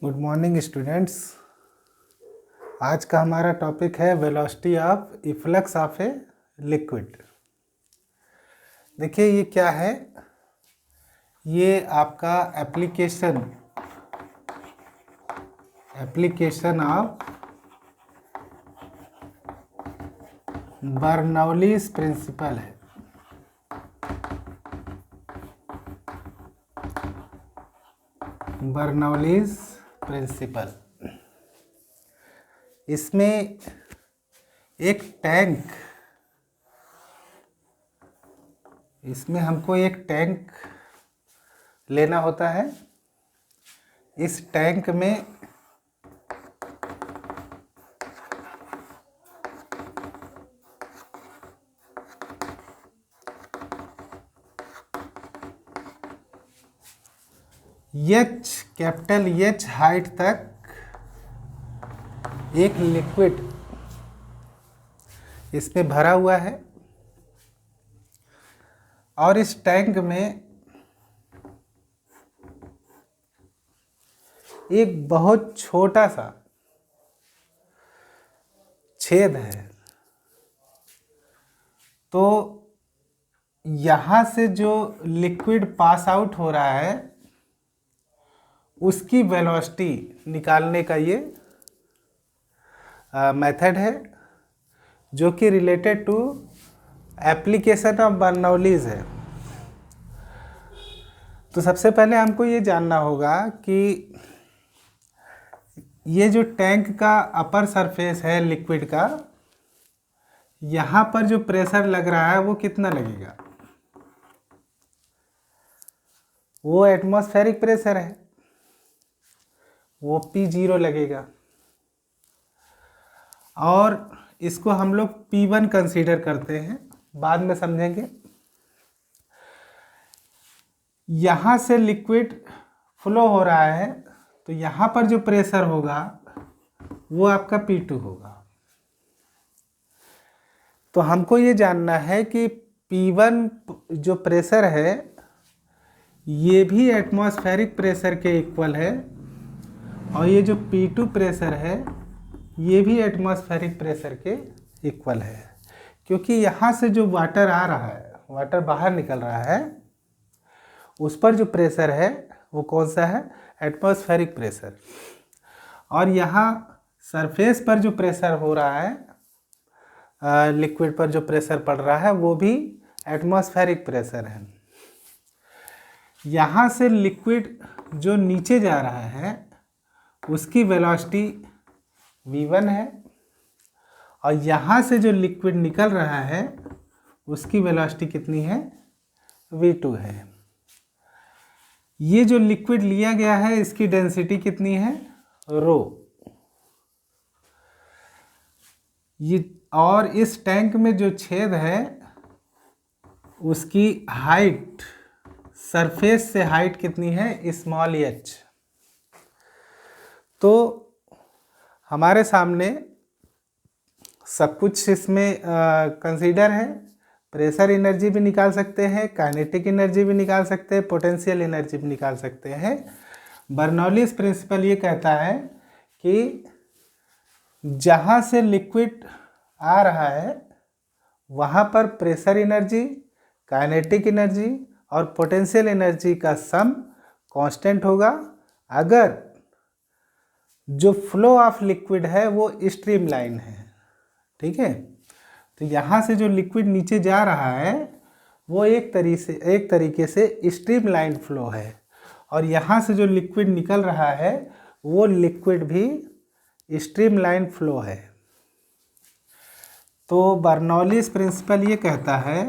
Good morning students. आज का हमारा टॉपिक है velocity of efflux of a liquid. देखिए ये क्या है, ये आपका एप्लीकेशन ऑफ बर्नौलीज प्रिंसिपल है। बर्नौलीज प्रिंसिपल, इसमें एक टैंक, इसमें हमको एक टैंक लेना होता है। इस टैंक में कैपिटल एच हाइट तक एक लिक्विड इसमें भरा हुआ है और इस टैंक में एक बहुत छोटा सा छेद है। तो यहाँ से जो लिक्विड पास आउट हो रहा है उसकी वेलोसिटी निकालने का ये मेथड है, जो कि related to application of Bernoulli's है। तो सबसे पहले हमको ये जानना होगा कि ये जो टैंक का अपर सरफेस है लिक्विड का, यहाँ पर जो प्रेशर लग रहा है वो कितना लगेगा। वो एटमॉस्फेरिक प्रेशर है, वो P0 लगेगा और इसको हम लोग P1 कंसीडर करते हैं, बाद में समझेंगे। यहाँ से लिक्विड फ्लो हो रहा है तो यहाँ पर जो प्रेशर होगा वो आपका P2 होगा। तो हमको ये जानना है कि P1 जो प्रेशर है ये भी एटमॉस्फेरिक प्रेशर के इक्वल है और ये जो P2 प्रेशर है ये भी एटमॉस्फेरिक प्रेशर के इक्वल है, क्योंकि यहाँ से जो वाटर आ रहा है, वाटर बाहर निकल रहा है, उस पर जो प्रेशर है वो कौन सा है, एटमॉस्फेरिक प्रेशर। और यहाँ सरफेस पर जो प्रेशर हो रहा है, लिक्विड पर जो प्रेशर पड़ रहा है वो भी एटमॉस्फेरिक प्रेशर है। यहाँ से लिक्विड जो नीचे जा रहा है उसकी वेलोसिटी v1 है और यहाँ से जो लिक्विड निकल रहा है उसकी वेलोसिटी कितनी है, v2 है। ये जो लिक्विड लिया गया है इसकी डेंसिटी कितनी है, रो। ये और इस टैंक में जो छेद है उसकी हाइट, सरफेस से हाइट कितनी है, स्मॉल h। तो हमारे सामने सब कुछ इसमें कंसीडर है। प्रेशर एनर्जी भी निकाल सकते हैं, काइनेटिक एनर्जी भी निकाल सकते हैं, पोटेंशियल एनर्जी भी निकाल सकते हैं। बर्नौलीज प्रिंसिपल ये कहता है कि जहाँ से लिक्विड आ रहा है वहाँ पर प्रेशर एनर्जी, काइनेटिक एनर्जी और पोटेंशियल एनर्जी का सम कांस्टेंट होगा अगर जो फ्लो ऑफ लिक्विड है वो स्ट्रीम लाइन है। ठीक है, तो यहाँ से जो लिक्विड नीचे जा रहा है वो एक तरीके से स्ट्रीम लाइन फ्लो है और यहाँ से जो लिक्विड निकल रहा है वो लिक्विड भी स्ट्रीम लाइन फ्लो है। तो बर्नौलीज प्रिंसिपल ये कहता है,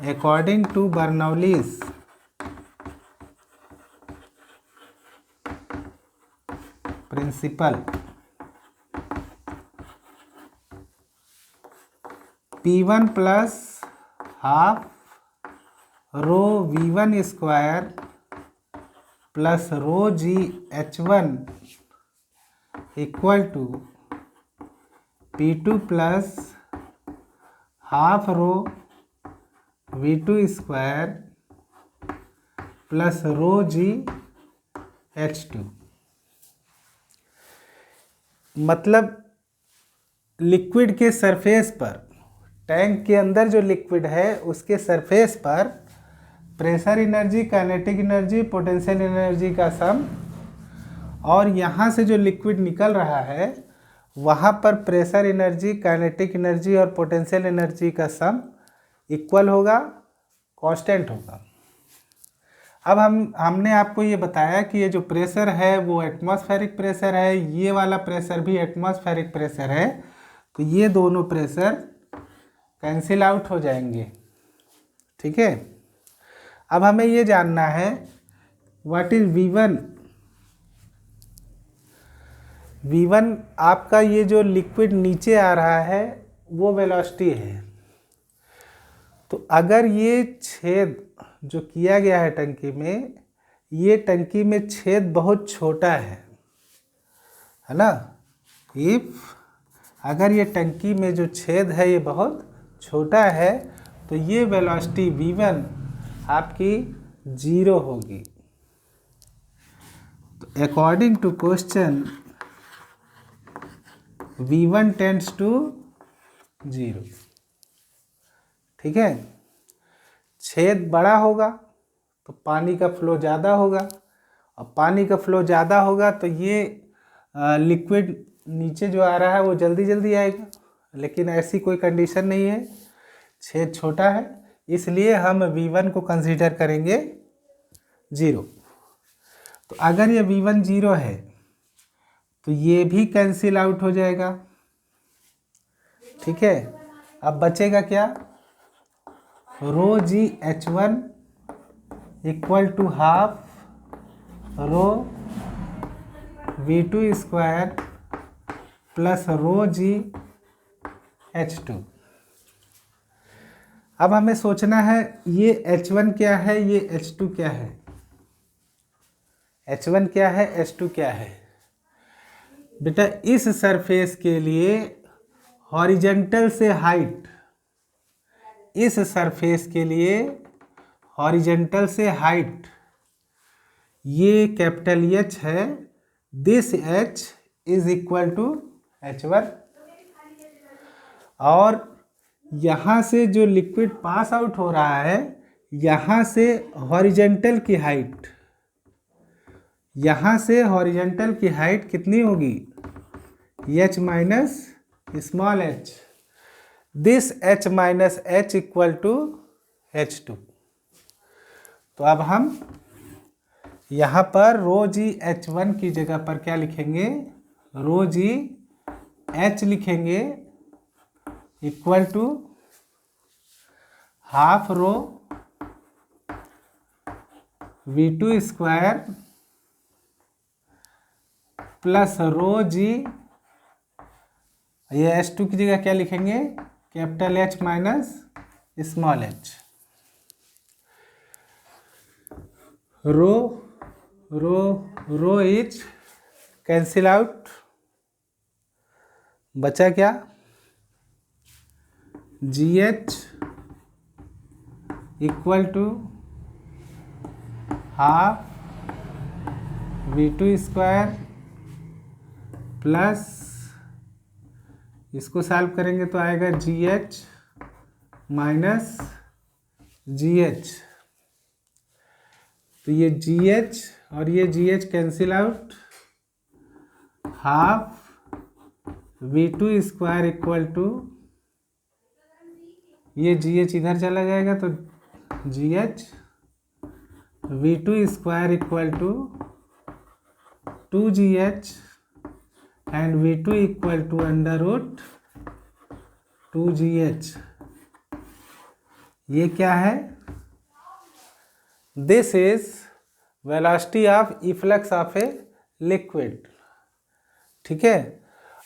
according to Bernoulli's principle, P1 plus half rho V1 square plus rho g H1 equal to P2 plus half rho V2 square plus rho g H2। मतलब liquid के surface पर, tank के अंदर जो liquid है उसके सरफेस पर pressure energy, kinetic energy, potential energy का सम, और यहाँ से जो लिक्विड निकल रहा है वहाँ पर प्रेशर एनर्जी, काइनेटिक एनर्जी और पोटेंशियल एनर्जी का सम इक्वल होगा, कांस्टेंट होगा। अब हमने आपको ये बताया कि ये जो प्रेशर है वो एटमॉस्फेरिक प्रेशर है, ये वाला प्रेशर भी एटमॉस्फेरिक प्रेशर है, तो ये दोनों प्रेशर कैंसिल आउट हो जाएंगे। ठीक है। अब हमें ये जानना है व्हाट इज V1। V1 आपका ये जो लिक्विड नीचे आ रहा है वो वेलोसिटी है। तो अगर ये छेद जो किया गया है टंकी में, ये टंकी में छेद बहुत छोटा है ना। अगर ये टंकी में जो छेद है ये बहुत छोटा है तो ये वेलोसिटी V1 आपकी 0 होगी। तो according to question V1 tends to 0। ठीक है। छेद बड़ा होगा तो पानी का फ्लो ज़्यादा होगा, और पानी का फ्लो ज़्यादा होगा तो ये लिक्विड नीचे जो आ रहा है वो जल्दी जल्दी आएगा, लेकिन ऐसी कोई कंडीशन नहीं है, छेद छोटा है, इसलिए हम V1 को कंसीडर करेंगे 0। तो अगर ये V1 0 है तो ये भी कैंसिल आउट हो जाएगा। ठीक है। अब बचेगा क्या, rho g H1 equal to half rho V2 square plus rho g H2। अब हमें सोचना है ये H1 क्या है, ये H2 क्या है। H1 क्या है, H2 क्या है। बेटा इस सरफेस के लिए हॉरिजेंटल से हाइट, इस सरफेस के लिए हॉरिजेंटल से हाइट ये कैपिटल H है, this H is equal to H1। और यहाँ से जो लिक्विड पास आउट हो रहा है, यहाँ से हॉरिजेंटल की हाइट, यहाँ से हॉरिजेंटल की हाइट कितनी होगी, H minus small h, this H minus H equal to H2। तो अब हम यहाँ पर रो जी H1 की जगह पर क्या लिखेंगे, रो जी H लिखेंगे equal to half rho V2 square plus rho g, ये H2 की जगह क्या लिखेंगे, capital H minus small h। Rho rho rho is cancel out, बचा क्या, GH equal to half V2 square plus, इसको solve करेंगे तो आएगा GH माइनस GH। तो ये GH और ये GH cancel out, half V2 square equal to, ये GH इधर चला जाएगा तो GH V2 square equal to 2GH and V2 equal to under root 2GH। ये क्या है, this is velocity of efflux of a liquid. ठीक है।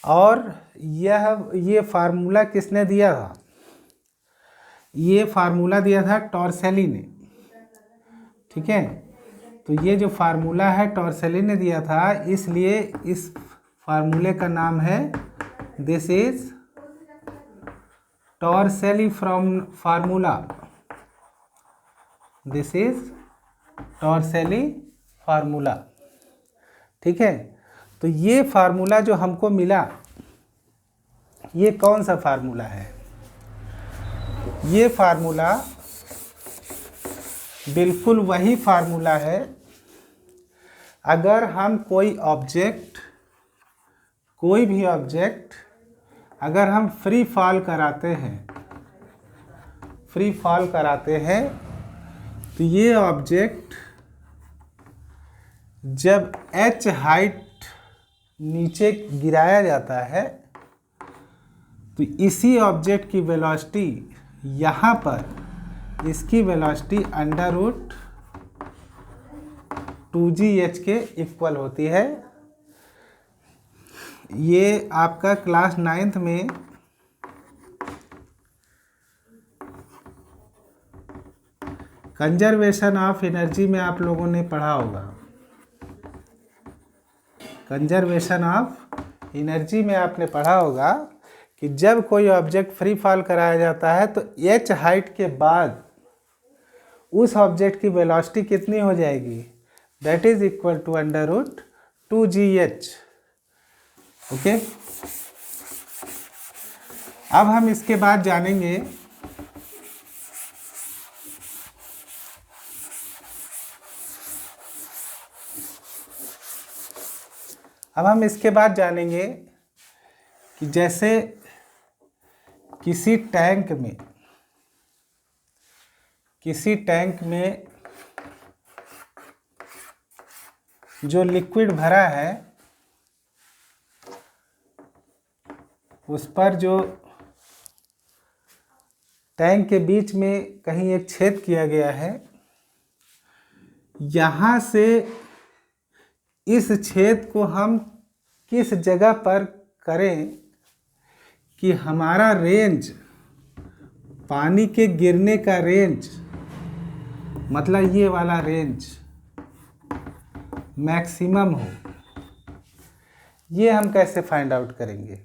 और ये फार्मूला किसने दिया था, ये फार्मूला दिया था टॉर्सेली ने। ठीक है। तो ये जो फार्मूला है टॉर्सेली ने दिया था, इसलिए इस फार्मूले का नाम है, this is Torricelli formula, this is Torricelli formula. ठीक है। तो ये फार्मूला जो हमको मिला, ये कौन सा फार्मूला है? ये फार्मूला बिल्कुल वही फार्मूला है अगर हम कोई भी ऑब्जेक्ट अगर हम फ्री फॉल कराते हैं तो ये ऑब्जेक्ट जब h हाइट नीचे गिराया जाता है तो इसी ऑब्जेक्ट की वेलोसिटी यहाँ पर इसकी वेलोसिटी √2gh के इक्वल होती है। ये आपका क्लास 9th में कंजर्वेशन ऑफ एनर्जी में आप लोगों ने पढ़ा होगा। कंजर्वेशन ऑफ एनर्जी में आपने पढ़ा होगा कि जब कोई ऑब्जेक्ट फ्री फॉल कराया जाता है तो h हाइट के बाद उस ऑब्जेक्ट की वेलोसिटी कितनी हो जाएगी? That is equal to √2gh। Okay, अब हम इसके बाद जानेंगे कि जैसे किसी टैंक में जो लिक्विड भरा है उस पर जो टैंक के बीच में कहीं एक छेद किया गया है, यहाँ से इस छेद को हम किस जगह पर करें कि हमारा रेंज, पानी के गिरने का रेंज, मतलब ये वाला रेंज मैक्सिमम हो, ये हम कैसे फाइंड आउट करेंगे?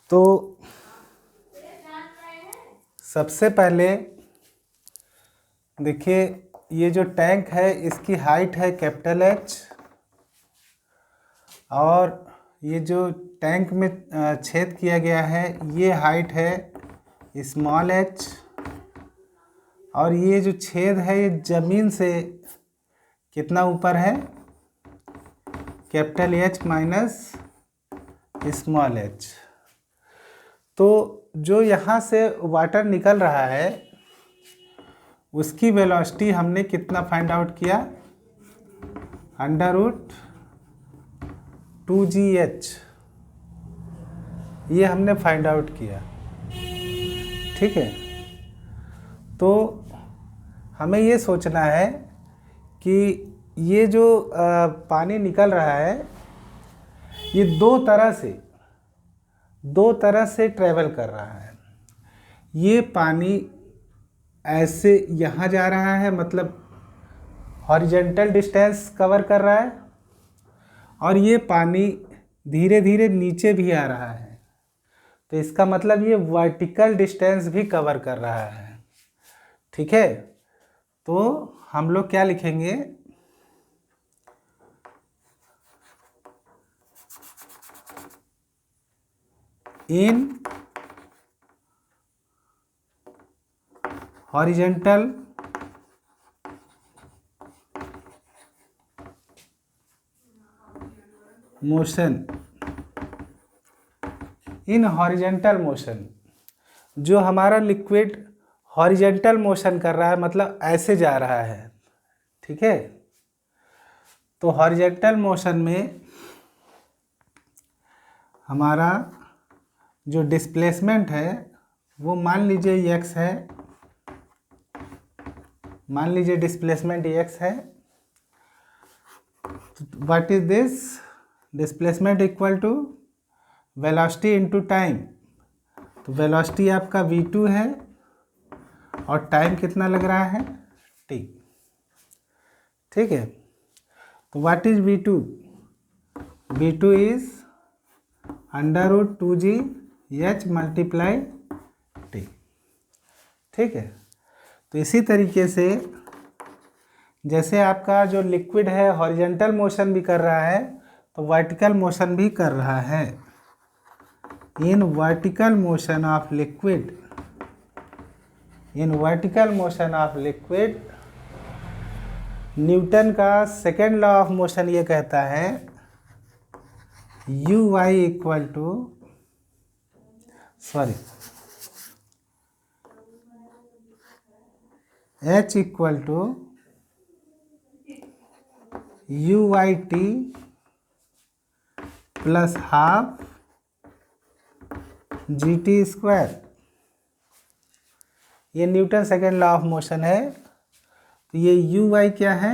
तो सबसे पहले देखिए, ये जो टैंक है इसकी हाइट है H और ये जो टैंक में छेद किया गया है ये हाइट है h और ये जो छेद है ये ज़मीन से कितना ऊपर है? H minus h। तो जो यहाँ से वाटर निकल रहा है उसकी वेलोसिटी हमने कितना फाइंड आउट किया? √2gh, ये हमने फाइंड आउट किया। ठीक है, तो हमें ये सोचना है कि ये जो पानी निकल रहा है ये दो तरह से ट्रेवल कर रहा है। ये पानी ऐसे यहाँ जा रहा है, मतलब हॉरिजॉन्टल डिस्टेंस कवर कर रहा है, और ये पानी धीरे धीरे नीचे भी आ रहा है, तो इसका मतलब ये वर्टिकल डिस्टेंस भी कवर कर रहा है। ठीक है, तो हम लोग क्या लिखेंगे? इन हॉरिजॉन्टल मोशन, जो हमारा लिक्विड हॉरिजॉन्टल मोशन कर रहा है, मतलब ऐसे जा रहा है। ठीक है, तो हॉरिजॉन्टल मोशन में हमारा जो डिस्प्लेसमेंट है वो मान लीजिए x है, मान लीजिए डिस्प्लेसमेंट x है। What is this? Displacement equal to velocity into time. तो वेलोसिटी आपका v2 है और टाइम कितना लग रहा है? t। ठीक है, तो what is v2? v2 is √2gh H multiply T. ठीक है, तो इसी तरीके से जैसे आपका जो लिक्विड है हॉरिजॉन्टल मोशन भी कर रहा है तो वर्टिकल मोशन भी कर रहा है। In vertical motion of liquid, in vertical motion of liquid, Newton का सेकेंड लॉ ऑफ मोशन ये कहता है u y equal to h equal to u y t plus half g t square. ये Newton second law of motion है। तो ये u y क्या है?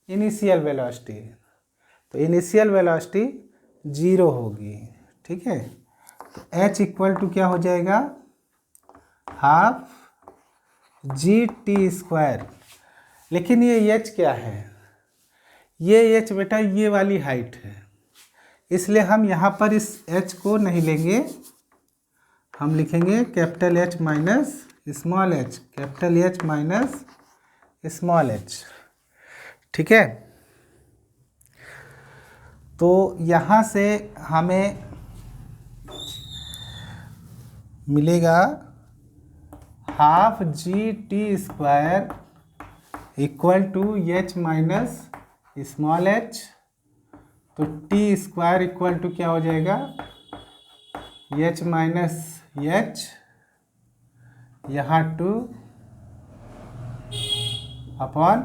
Initial velocity. तो इनिशियल वेलोसिटी 0 होगी। ठीक है, तो h इक्वल टू क्या हो जाएगा? Half g t square. लेकिन ये h क्या है? ये h बेटा ये वाली हाइट है, इसलिए हम यहाँ पर इस h को नहीं लेंगे, हम लिखेंगे capital H minus small h, capital H minus small h। ठीक है, तो यहाँ से हमें मिलेगा half g t square equal to h minus small h। तो टी स्क्वायर इक्वल टू क्या हो जाएगा? h माइनस h, यहाँ 2 upon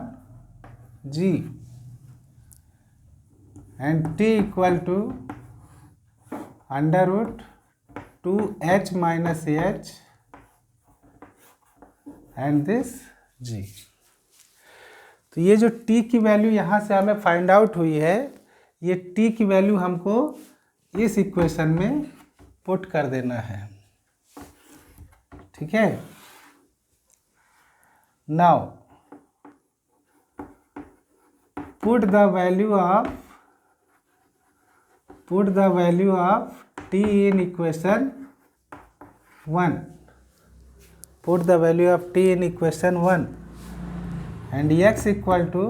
g, and t equal to under root 2h minus h and this g। तो ये जो t की value यहाँ से हमें फाइंड आउट हुई है, ये t की वैल्यू हमको इस इक्वेशन में पुट कर देना है। ठीक है, now put the value of t in equation 1, put the value of t in equation 1 and x equal to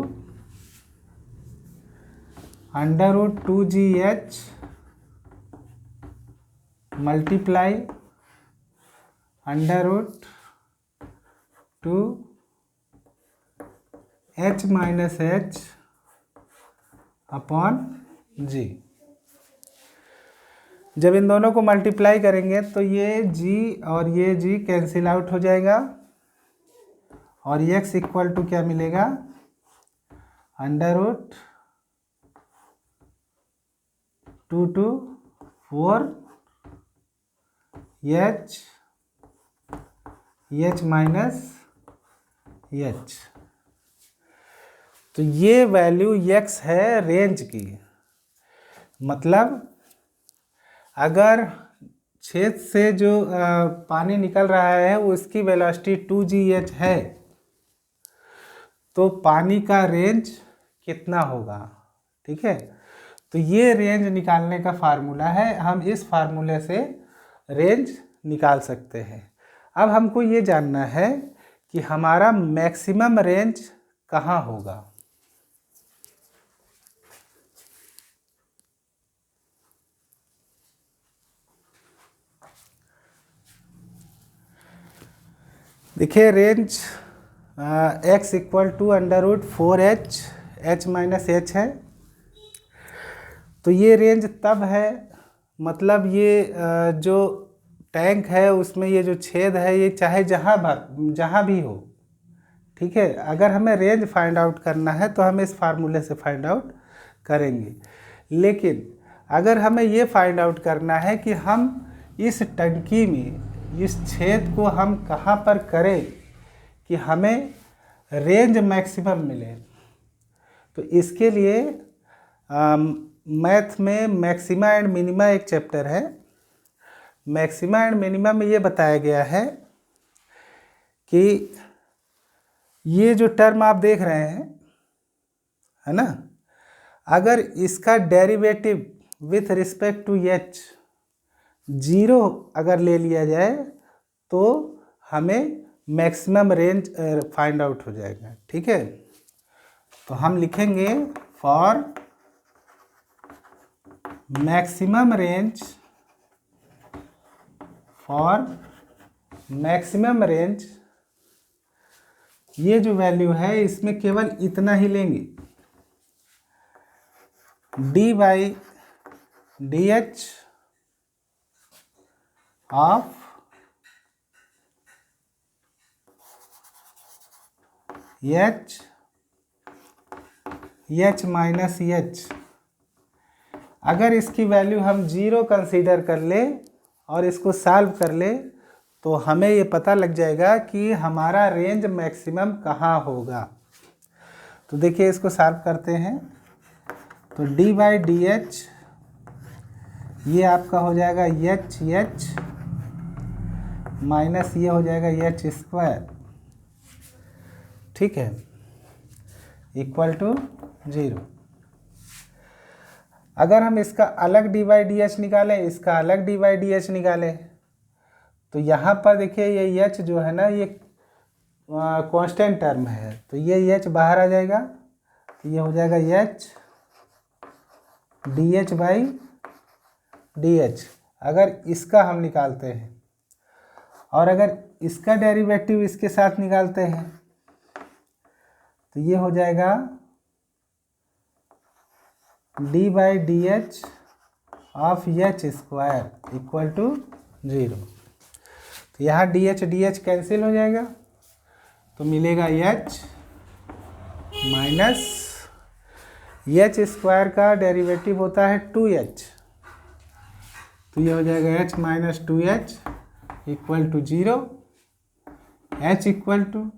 under root 2gh multiply under root 2 h minus h upon g। जब इन दोनों को multiply करेंगे तो ये g और ये g cancel out हो जाएगा और x इक्वल टू क्या मिलेगा? Under root 2 to 4 h minus h। तो ये वैल्यू x है रेंज की। मतलब अगर छेद से जो पानी निकल रहा है उसकी वेलोसिटी 2gh है, तो पानी का रेंज कितना होगा? ठीक है, तो ये रेंज निकालने का फार्मूला है, हम इस फार्मूले से रेंज निकाल सकते हैं। अब हमको ये जानना है कि हमारा मैक्सिमम रेंज कहाँ होगा। देखिए range x equal to under root 4h h minus h है। तो ये रेंज तब है, मतलब ये जो टैंक है उसमें ये जो छेद है ये चाहे जहाँ भी हो। ठीक है, अगर हमें रेंज फाइंड आउट करना है तो हम इस फार्मूले से फाइंड आउट करेंगे। लेकिन अगर हमें ये फाइंड आउट करना है कि हम इस टंकी में इस छेद को हम कहाँ पर करें कि हमें रेंज मैक्सिमम मिले, तो इसके लिए मैथ में मैक्सिमा एंड मिनिमा एक चैप्टर है। मैक्सिमा एंड मिनिमा में ये बताया गया है कि ये जो टर्म आप देख रहे हैं है ना, अगर इसका derivative with respect to h 0 अगर ले लिया जाए तो हमें मैक्सिमम रेंज फाइंड आउट हो जाएगा। ठीक है, तो हम लिखेंगे फॉर मैक्सिमम रेंज, ये जो वैल्यू है इसमें केवल इतना ही लेंगे, D by d h of H minus H. अगर इसकी वैल्यू हम 0 कंसीडर कर ले और इसको सॉल्व कर ले तो हमें ये पता लग जाएगा कि हमारा रेंज मैक्सिमम कहाँ होगा। तो देखिए इसको सॉल्व करते हैं, तो डी बाई डी एच ये आपका हो जाएगा एच माइनस ये हो जाएगा एच स्क्वायर, ठीक है, इक्वल टू 0। अगर हम इसका अलग डी बाई डी एच निकालें, इसका अलग डी बाई डी एच निकालें, तो यहाँ पर देखिए ये एच जो है ना ये कांस्टेंट टर्म है, तो ये एच बाहर आ जाएगा, तो ये हो जाएगा H D H by d H. अगर इसका हम निकालते हैं और अगर इसका डेरिवेटिव इसके साथ निकालते हैं तो ये हो जाएगा d by d h of h square equal to 0। तो यहाँ डी एच कैंसिल हो जाएगा, तो मिलेगा एच माइनस एच स्क्वायर का डेरिवेटिव होता है 2h, तो ये हो जाएगा h minus 2h equal to 0, h equal to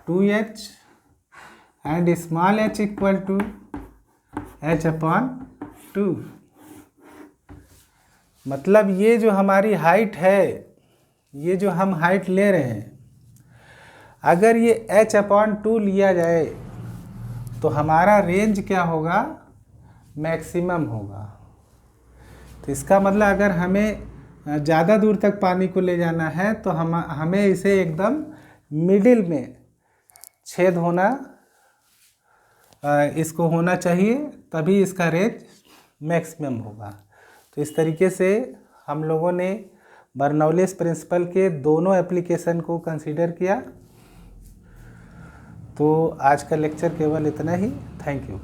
2h and small h equal to h upon 2। मतलब ये जो हमारी हाइट है, ये जो हम हाइट ले रहे हैं, अगर ये h अपॉन 2 लिया जाए तो हमारा रेंज क्या होगा, मैक्सिमम होगा। तो इसका मतलब अगर हमें ज़्यादा दूर तक पानी को ले जाना है तो हमें इसे एकदम मिडिल में छेद होना, इसको होना चाहिए, तभी इसका रेंज मैक्सिमम होगा। तो इस तरीके से हम लोगों ने बर्नौलीज प्रिंसिपल के दोनों एप्लीकेशन को कंसीडर किया। तो आज का लेक्चर केवल इतना ही। Thank you.